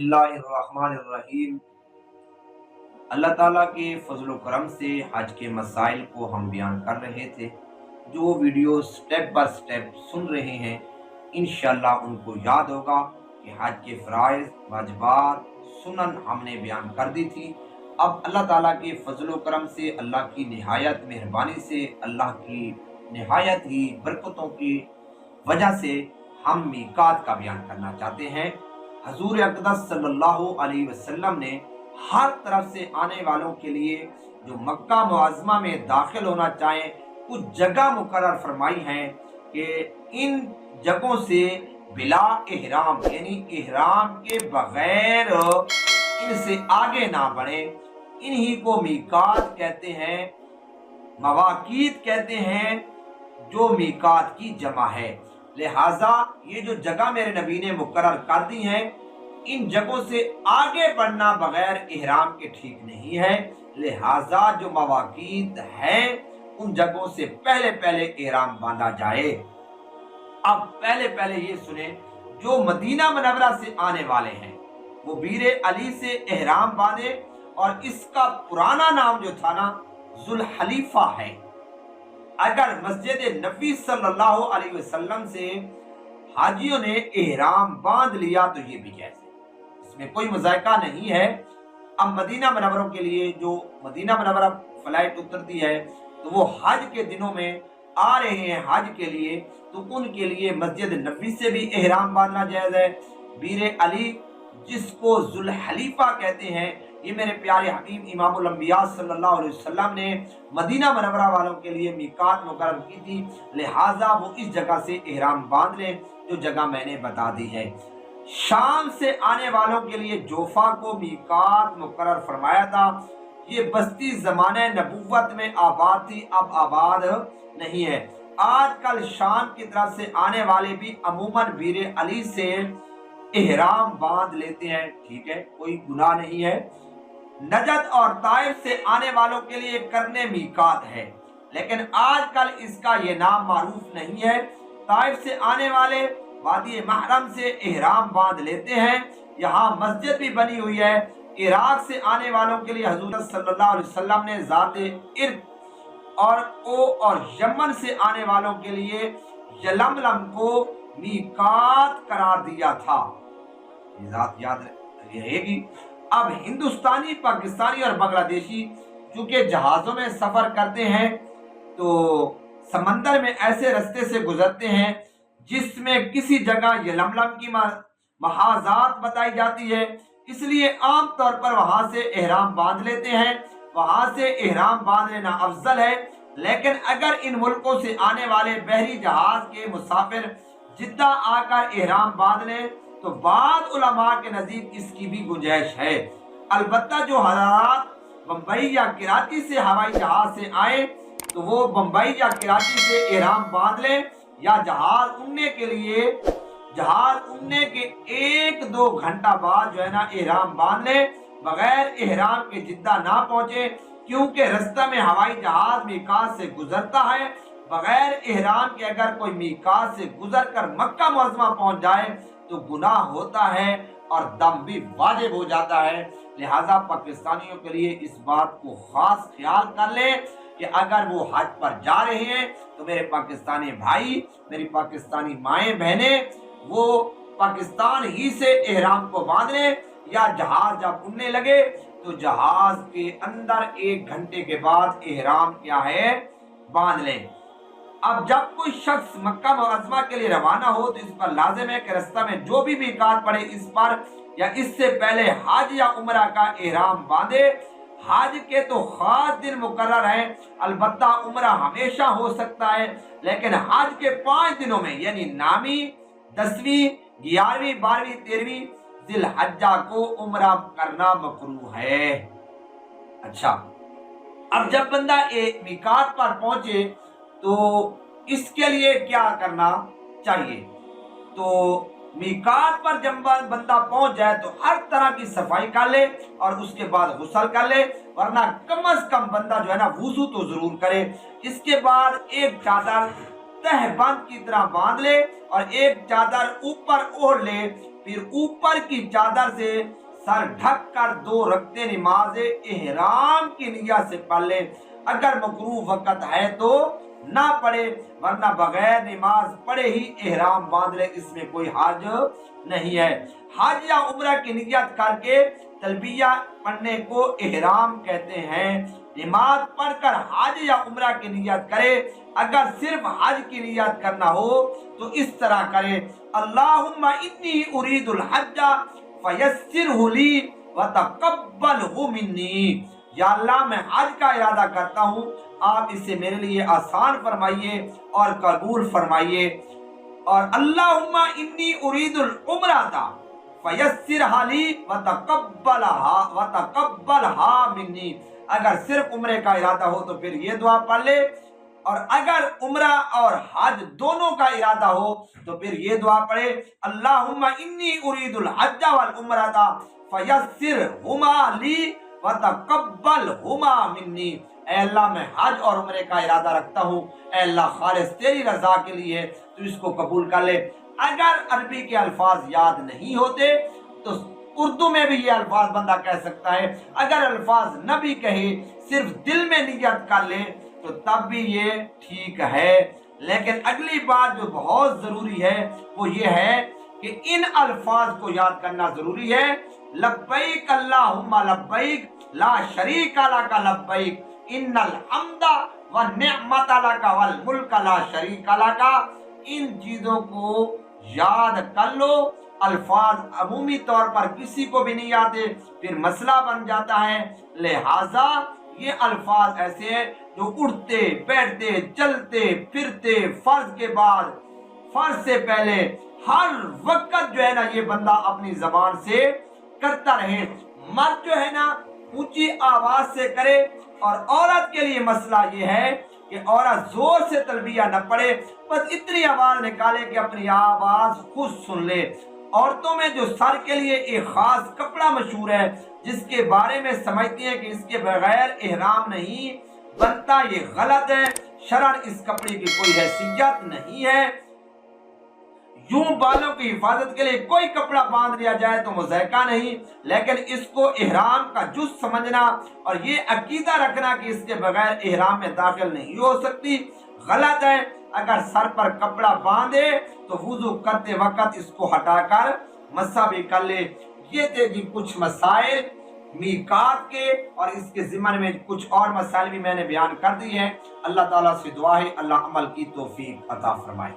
बिस्मिल्लाहिर्रहमानिर्रहीम। अल्लाह ताला के फजल करम से हज के मसाइल को हम बयान कर रहे थे। जो वीडियो स्टेप बाय स्टेप सुन रहे हैं, इंशाअल्लाह उनको याद होगा कि हज के फ़राइज़, वाजिबात, सुनन हमने बयान कर दी थी। अब अल्लाह ताला के फजल करम से, अल्लाह की निहायत मेहरबानी से, अल्लाह की निहायत ही बरकतों की वजह से हम मीकात का बयान करना चाहते हैं। हजूर अक़दस सल्लल्लाहु अलैहि वसल्लम ने हर तरफ से आने वालों के लिए जो मक्का मुअज़्ज़मा में दाखिल होना चाहें, कुछ जगह मुकर्रर फरमाई हैं कि इन जगहों से बिला इहराम यानी इहराम के बगैर इनसे आगे ना बढ़े। इन्हीं को मीकात कहते हैं, मवाकीत कहते हैं, जो मीकात की जमा है। लिहाजा ये जो जगह मेरे नबी ने मुकर्रर कर दी हैं, इन जगहों से आगे बढ़ना बगैर इहराम के ठीक नहीं है। लिहाजा जो मवाकीत हैं, उन जगहों से पहले पहले इहराम बांधा जाए। अब पहले पहले ये सुने, जो मदीना मुनव्वरा से आने वाले हैं वो बीर अली से इहराम बांधे, और इसका पुराना नाम जो था ना, जुल्हलीफा है। अगर मस्जिद नबी सल्लल्लाहु अलैहि वसल्लम से हाजियों ने इहराम बांध लिया तो ये भी जायज़ है, इसमें कोई मज़ायका नहीं है। अब मदीना मुनव्वरा के लिए जो मदीना मुनव्वरा फ्लाइट उतरती है, तो वो हज के दिनों में आ रहे हैं हज के लिए, तो उनके लिए मस्जिद नबी से भी इहराम बांधना जायज़ है। बीर अली जिसको जुल्हलीफा कहते हैं, ये मेरे प्यारे हबीब इमामुल अंबिया सल्लल्लाहु अलैहि वसल्लम ने मदीना मुनव्वरा वालों के लिए मीकात मुकर्रर की थी। लिहाजा वो इस जगह से इहराम बांध लें जो जगह मैंने बता दी है। शाम से आने वालों के लिए जोफा को मीकात मुकर्रर फरमाया था। ये बस्ती ज़माने नबुव्वत में आबाद थी, अब आबाद नहीं है। आजकल शाम की तरफ से आने वाले भी अमूमन बीर अली से इहराम बांध लेते हैं, ठीक है, कोई गुनाह नहीं है। नजद और ताइफ से आने वालों के लिए करने मीकात है, लेकिन आजकल इसका ये नाम मारूफ नहीं है। ताइफ से आने वाले वादी महरम से इहराम बांध लेते हैं, यहाँ मस्जिद भी बनी हुई है। इराक से आने वालों के लिए हजूर सल्लल्लाहु अलैहि वसल्लम ने ज़ाते इर्क और यमन से आने वालों के लिए यलमलम को मीकात करार दिया था। ये ज़ात याद रहेगी। अब हिंदुस्तानी, पाकिस्तानी और बांग्लादेशी चूंकि जहाज़ों में सफ़र करते हैं, तो समंदर में ऐसे रास्ते से गुजरते हैं जिसमें किसी जगह यलमलम की महाजात बताई जाती है, इसलिए आम तौर पर वहां से इहराम बांध लेते हैं। वहां से इहराम बांध लेना अफजल है। लेकिन अगर इन मुल्कों से आने वाले बहरी जहाज के मुसाफिर जिद्दा आकर इहराम बांध लें, तो बाद उलमा के नज़दीक इसकी भी गुंजाइश है। अलबत्ता जो हज़रात बम्बई या कराची से हवाई जहाज से आए, तो वो बम्बई या कराची से इहराम बांध लें, या जहाज उड़ने के 1-2 घंटा बाद जो है ना इहराम बांध ले, बगैर इहराम के जिद्दा ना पहुंचे, क्योंकि रास्ते में हवाई जहाज मीकात से गुजरता है। बगैर इहराम के अगर कोई मीकात से गुजरकर मक्का मुअज़्ज़मा पहुंच जाए तो गुनाह होता है और दम भी वाजिब हो जाता है। लिहाजा पाकिस्तानियों के लिए इस बात को खास ख्याल कर ले कि अगर वो हज पर जा रहे हैं, तो मेरे पाकिस्तानी भाई, मेरी पाकिस्तानी माएँ बहनें, वो पाकिस्तान ही से इहराम को बांध लें, या जहाज जब उड़ने लगे तो जहाज के अंदर 1 घंटे के बाद इहराम क्या है, बांध लें। अब जब कोई शख्स मक्का मुअज़्ज़मा के लिए रवाना हो, तो इस पर लाजिम है कि रास्ते में जो भी मीकात पड़े, इस पर या इससे पहले हज या उम्रा का इहराम बांधे। हज के तो खास दिन मुकर्रर हैं, अलबत्ता उम्रा हमेशा हो सकता है, लेकिन हज के 5 दिनों में यानी नामी, 10वीं, 11वीं, 12वीं, 13वीं ज़िलहज्जा को उम्रा करना मकरूह है। अच्छा, अब जब बंदा एक मीकात पर पहुंचे तो इसके लिए क्या करना चाहिए? तो मीकात पर जब बंदा पहुंच जाए तो हर तरह की सफाई कर ले और उसके बाद गुस्ल कर ले, वरना कम से कम बंदा जो है ना वुज़ू तो जरूर करे। इसके बाद एक चादर तहबंद की तरह बांध ले और एक चादर ऊपर ओढ़ ले फिर ऊपर की चादर से सर ढक कर 2 रकते नमाज एहराम की नियत से पढ़ ले। अगर मकरूह वक़्त है तो ना पढ़े, वरना बगैर नमाज पढ़े ही एहराम बांध ले, इसमें कोई हर्ज नहीं है। हज या उम्रा की नियत करके तलबिया पढ़ने को एहराम कहते हैं। नमाज पढ़कर हज या उम्रा की नियत करे। अगर सिर्फ हज की नियत करना हो तो इस तरह करे, अल्लाहुम्मा इन्नी उरीदुल हज्जा फयस्सिरहु ली व तक़ब्बलहु मिन्नी। या अल्लाह मैं हज का इरादा करता हूँ, आप इसे मेरे लिए आसान फरमाइए और कबूल फरमाइए। और अल्लाहुम्मा इन्नी उरीदुल उम्रता फयस्सिरहा ली व तक़ब्बलहा मिन्नी। अगर सिर्फ उम्रे का इरादा हो तो फिर ये दुआ पढ़ ले, और अगर उम्रा और हज दोनों का इरादा हो तो फिर ये दुआ पढ़े, अल्लाहुम्मा इन्नी उरीदुल हज्जा वल उम्रता फयस्सिरहुमा ली व तक़ब्बलहुमा मिन्नी। ऐ अल्लाह मैं हज और उम्रे का इरादा रखता हूँ, ऐ अल्लाह खालिस तेरी रजा के लिए तो इसको कबूल कर ले। अगर अरबी के अल्फाज याद नहीं होते तो उर्दू में भी ये अल्फाज बंदा कह सकता है। अगर अल्फाज न भी कहे, सिर्फ दिल में नियत कर ले तो तब भी ये ठीक है। लेकिन अगली बात जो बहुत जरूरी है वो ये है कि इन अल्फाज को याद करना जरूरी है। लब्बैक अल्लाहुम्मा लब्बैक ला शरीका लका लब्बैक इन्नल हम्दा व निअमत लका वल मुल्क ला शरीका लका। इन चीजों को याद कर लो। अल्फाज अमूमी तौर पर किसी को भी नहीं आते, फिर मसला बन जाता है। लिहाजा ये अल्फाज ऐसे हैं जो उठते बैठते चलते फिरते फर्ज के बाद फर्ज से पहले हर वक्त जो है ना ये बंदा अपनी जबान से करता रहे। मर्द जो है ना ऊंची आवाज से करे, और औरत के लिए मसला ये है कि औरत जोर से तलबिया न पढ़े, बस इतनी आवाज निकाले कि अपनी आवाज खुद सुन ले। औरतों में जो सर के लिए एक खास कपड़ा मशहूर है जिसके बारे में समझती हैं कि इसके बगैर एहराम नहीं बनता, ये गलत है। शरअन इस कपड़े की कोई हैसियत नहीं है। यूं बालों की हिफाजत के लिए कोई कपड़ा बांध लिया जाए तो मुज़ायका नहीं, लेकिन इसको एहराम का जुज़ समझना और ये अकीदा रखना कि इसके बगैर एहराम में दाखिल नहीं हो सकती, गलत है। अगर सर पर कपड़ा बांधे तो वुज़ू करते वक्त इसको हटाकर मस्सा भी कर ले। ये थे जी कुछ मसाइल मीकात के, और इसके ज़िम्मन में कुछ और मसाइल भी मैंने बयान कर दी हैं। अल्लाह ताला से दुआ है अल्लाह अमल की तौफीक अता फरमाए।